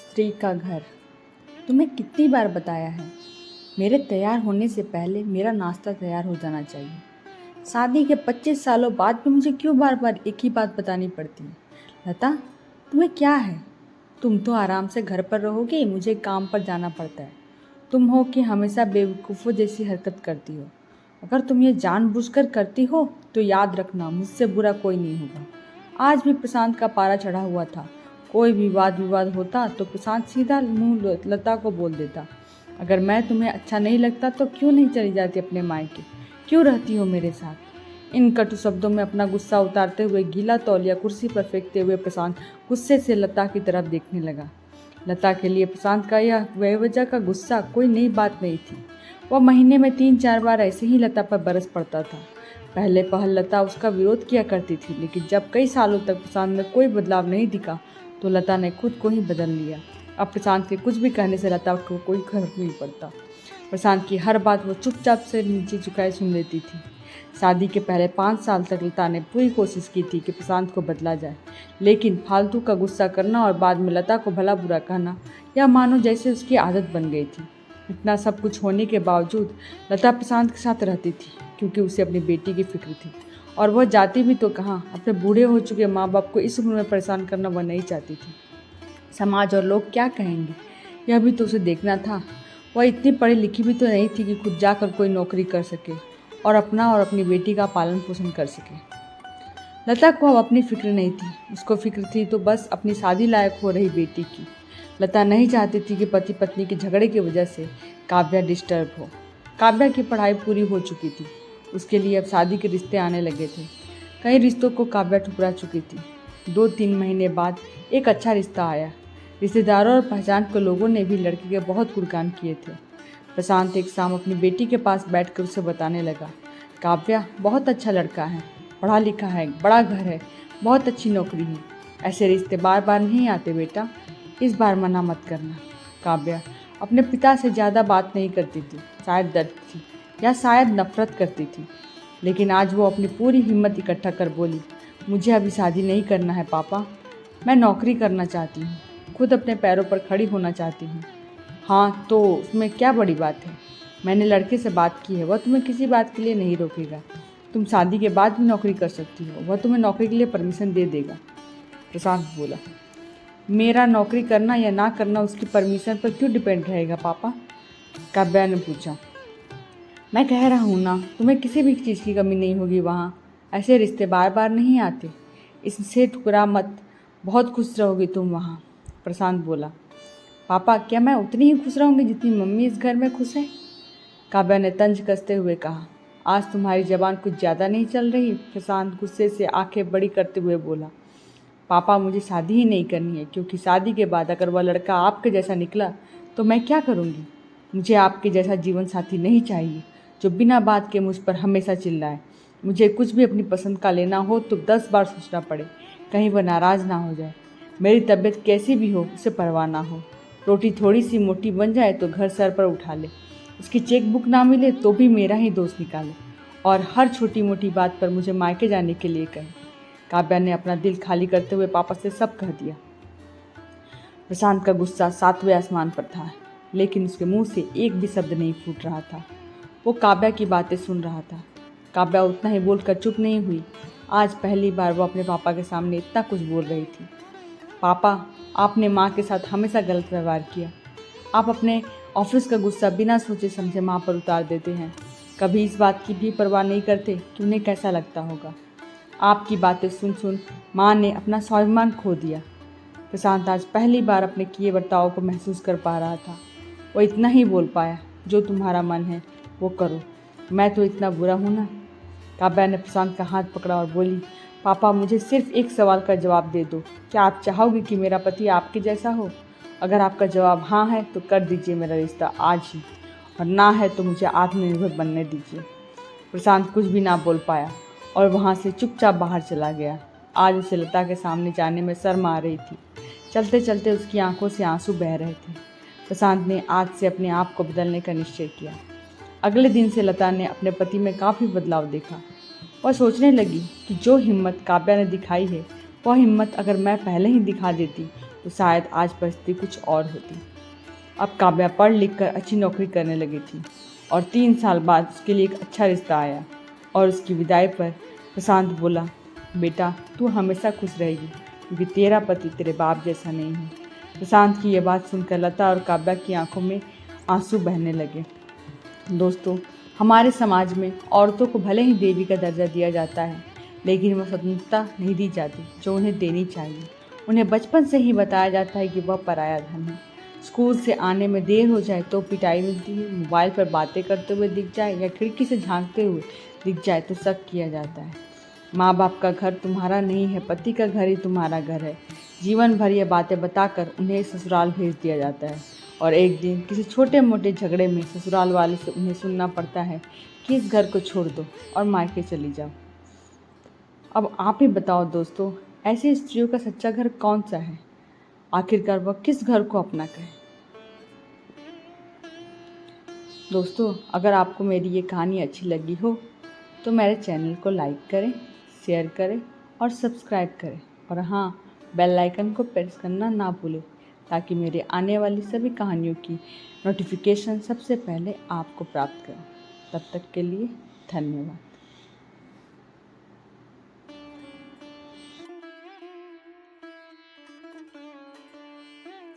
स्त्री का घर। तुम्हें कितनी बार बताया है, मेरे तैयार होने से पहले मेरा नाश्ता तैयार हो जाना चाहिए। शादी के 25 सालों बाद भी मुझे क्यों बार बार एक ही बात बतानी पड़ती है? लता, तुम्हें क्या है? तुम तो आराम से घर पर रहोगी, मुझे काम पर जाना पड़ता है। तुम हो कि हमेशा बेवकूफ़ों जैसी हरकत करती हो। अगर तुम ये जानबूझकर करती हो तो याद रखना, मुझसे बुरा कोई नहीं होगा। आज भी प्रशांत का पारा चढ़ा हुआ था। कोई भी वाद विवाद होता तो प्रशांत सीधा मुंह लता को बोल देता, अगर मैं तुम्हें अच्छा नहीं लगता तो क्यों नहीं चली जाती अपने मायके, क्यों रहती हो मेरे साथ? इन कटु शब्दों में अपना गुस्सा उतारते हुए गीला तौलिया कुर्सी पर फेंकते हुए प्रशांत गुस्से से लता की तरफ देखने लगा। लता के लिए प्रशांत का यह बेवजह का गुस्सा कोई नई बात नहीं थी। वह महीने में 3-4 बार ऐसे ही लता पर बरस पड़ता था। पहले पहल लता उसका विरोध किया करती थी, लेकिन जब कई सालों तक प्रशांत में कोई बदलाव नहीं दिखा तो लता ने खुद को ही बदल लिया। अब प्रशांत के कुछ भी कहने से लता को कोई फर्क नहीं पड़ता। प्रशांत की हर बात वो चुपचाप से नीचे झुकाए सुन लेती थी। शादी के पहले 5 साल तक लता ने पूरी कोशिश की थी कि प्रशांत को बदला जाए, लेकिन फालतू का गुस्सा करना और बाद में लता को भला बुरा कहना यह मानो जैसे उसकी आदत बन गई थी। इतना सब कुछ होने के बावजूद लता प्रशांत के साथ रहती थी, क्योंकि उसे अपनी बेटी की फिक्र थी। और वह जाती भी तो कहाँ, अपने बूढ़े हो चुके माँ बाप को इस उम्र में परेशान करना वह नहीं चाहती थी। समाज और लोग क्या कहेंगे, यह भी तो उसे देखना था। वह इतनी पढ़ी लिखी भी तो नहीं थी कि खुद जाकर कोई नौकरी कर सके और अपना और अपनी बेटी का पालन पोषण कर सके। लता को अब अपनी फिक्र नहीं थी, उसको फिक्र थी तो बस अपनी शादी लायक हो रही बेटी की। लता नहीं चाहती थी कि पति पत्नी के झगड़े की वजह से काव्या डिस्टर्ब हो। काव्या की पढ़ाई पूरी हो चुकी थी, उसके लिए अब शादी के रिश्ते आने लगे थे। कई रिश्तों को काव्या ठुकरा चुकी थी। 2-3 महीने बाद एक अच्छा रिश्ता आया। रिश्तेदारों और पहचान के लोगों ने भी लड़के के बहुत गुणगान किए थे। प्रशांत एक शाम अपनी बेटी के पास बैठकर उसे बताने लगा, काव्या बहुत अच्छा लड़का है, पढ़ा लिखा है, बड़ा घर है, बहुत अच्छी नौकरी है। ऐसे रिश्ते बार बार नहीं आते बेटा, इस बार मना मत करना। काव्या अपने पिता से ज़्यादा बात नहीं करती थी, शायद डरती थी या शायद नफरत करती थी। लेकिन आज वो अपनी पूरी हिम्मत इकट्ठा कर बोली, मुझे अभी शादी नहीं करना है पापा, मैं नौकरी करना चाहती हूँ, खुद अपने पैरों पर खड़ी होना चाहती हूँ। हाँ तो उसमें क्या बड़ी बात है, मैंने लड़के से बात की है, वह तुम्हें किसी बात के लिए नहीं रोकेगा। तुम शादी के बाद भी नौकरी कर सकती हो, वह तुम्हें नौकरी के लिए परमिशन दे देगा। प्रशांत बोला, मेरा नौकरी करना या ना करना उसकी परमिशन पर क्यों डिपेंड रहेगा पापा? काव्या ने पूछा। मैं कह रहा हूँ ना, तुम्हें किसी भी चीज़ की कमी नहीं होगी वहाँ। ऐसे रिश्ते बार बार नहीं आते, इससे ठुकरा मत, बहुत खुश रहोगी तुम वहाँ। प्रशांत बोला, पापा क्या मैं उतनी ही खुश रहूँगी जितनी मम्मी इस घर में खुश है? काव्या ने तंज कसते हुए कहा, आज तुम्हारी जबान कुछ ज़्यादा नहीं चल रही? प्रशांत गुस्से से आंखें बड़ी करते हुए बोला, पापा मुझे शादी ही नहीं करनी है, क्योंकि शादी के बाद अगर वह लड़का आपके जैसा निकला तो मैं क्या करूँगी? मुझे आपके जैसा जीवन साथी नहीं चाहिए जो बिना बात के मुझ पर हमेशा चिल्लाए। मुझे कुछ भी अपनी पसंद का लेना हो तो 10 बार सोचना पड़े, कहीं वह नाराज़ ना हो जाए। मेरी तबीयत कैसी भी हो उसे परवाह ना हो। रोटी थोड़ी सी मोटी बन जाए तो घर सर पर उठा ले, उसकी चेक बुक ना मिले तो भी मेरा ही दोस्त निकाले, और हर छोटी मोटी बात पर मुझे मायके जाने के लिए कहे। काव्या ने अपना दिल खाली करते हुए पापा से सब कह दिया। प्रशांत का गुस्सा 7वें आसमान पर था, लेकिन उसके मुंह से एक भी शब्द नहीं फूट रहा था। वो काव्या की बातें सुन रहा था। काव्या उतना ही बोलकर चुप नहीं हुई। आज पहली बार वो अपने पापा के सामने इतना कुछ बोल रही थी। पापा, आपने माँ के साथ हमेशा गलत व्यवहार किया। आप अपने ऑफिस का गुस्सा बिना सोचे समझे माँ पर उतार देते हैं। कभी इस बात की भी परवाह नहीं करते कि उन्हें कैसा लगता होगा। आपकी बातें सुन सुन माँ ने अपना स्वाभिमान खो दिया। प्रशांत आज पहली बार अपने किए बर्ताव को महसूस कर पा रहा था। वो इतना ही बोल पाया, जो तुम्हारा मन है वो करो, मैं तो इतना बुरा हूँ ना? काव्या ने प्रशांत का हाथ पकड़ा और बोली, पापा मुझे सिर्फ एक सवाल का जवाब दे दो, क्या आप चाहोगे कि मेरा पति आपके जैसा हो? अगर आपका जवाब हाँ है तो कर दीजिए मेरा रिश्ता आज ही, और ना है तो मुझे आत्मनिर्भर बनने दीजिए। प्रशांत कुछ भी ना बोल पाया और वहाँ से चुपचाप बाहर चला गया। आज उसे लता के सामने जाने में शर्म आ रही थी। चलते चलते उसकी आंखों से आंसू बह रहे थे। प्रशांत ने आज से अपने आप को बदलने का निश्चय किया। अगले दिन से लता ने अपने पति में काफ़ी बदलाव देखा। वह सोचने लगी कि जो हिम्मत काव्या ने दिखाई है, वह हिम्मत अगर मैं पहले ही दिखा देती तो शायद आज परिस्थिति कुछ और होती। अब काव्या पढ़ लिख कर अच्छी नौकरी करने लगी थी और 3 साल बाद उसके लिए एक अच्छा रिश्ता आया। और उसकी विदाई पर प्रशांत बोला, बेटा तू हमेशा खुश रहेगी क्योंकि तेरा पति तेरे बाप जैसा नहीं है। प्रशांत की यह बात सुनकर लता और काव्या की आंखों में आंसू बहने लगे। दोस्तों, हमारे समाज में औरतों को भले ही देवी का दर्जा दिया जाता है, लेकिन वह स्वतंत्रता नहीं दी जाती जो उन्हें देनी चाहिए। उन्हें बचपन से ही बताया जाता है कि वह पराया धन है। स्कूल से आने में देर हो जाए तो पिटाई मिलती है, मोबाइल पर बातें करते हुए दिख जाए या खिड़की से झांकते हुए दिख जाए तो शक किया जाता है। माँ बाप का घर तुम्हारा नहीं है, पति का घर ही तुम्हारा घर है। जीवन भर ये बातें बताकर उन्हें ससुराल भेज दिया जाता है और एक दिन किसी छोटे मोटे झगड़े में ससुराल वाले से उन्हें सुनना पड़ता है कि इस घर को छोड़ दो और मायके चली जाओ। अब आप ही बताओ दोस्तों, ऐसी स्त्रियों का सच्चा घर कौन सा है? आखिरकार वह किस घर को अपना कहे? दोस्तों, अगर आपको मेरी ये कहानी अच्छी लगी हो तो मेरे चैनल को लाइक करें, शेयर करें और सब्सक्राइब करें। और हाँ, बेल आइकन को प्रेस करना ना भूलें ताकि मेरे आने वाली सभी कहानियों की नोटिफिकेशन सबसे पहले आपको प्राप्त करें। तब तक के लिए धन्यवाद।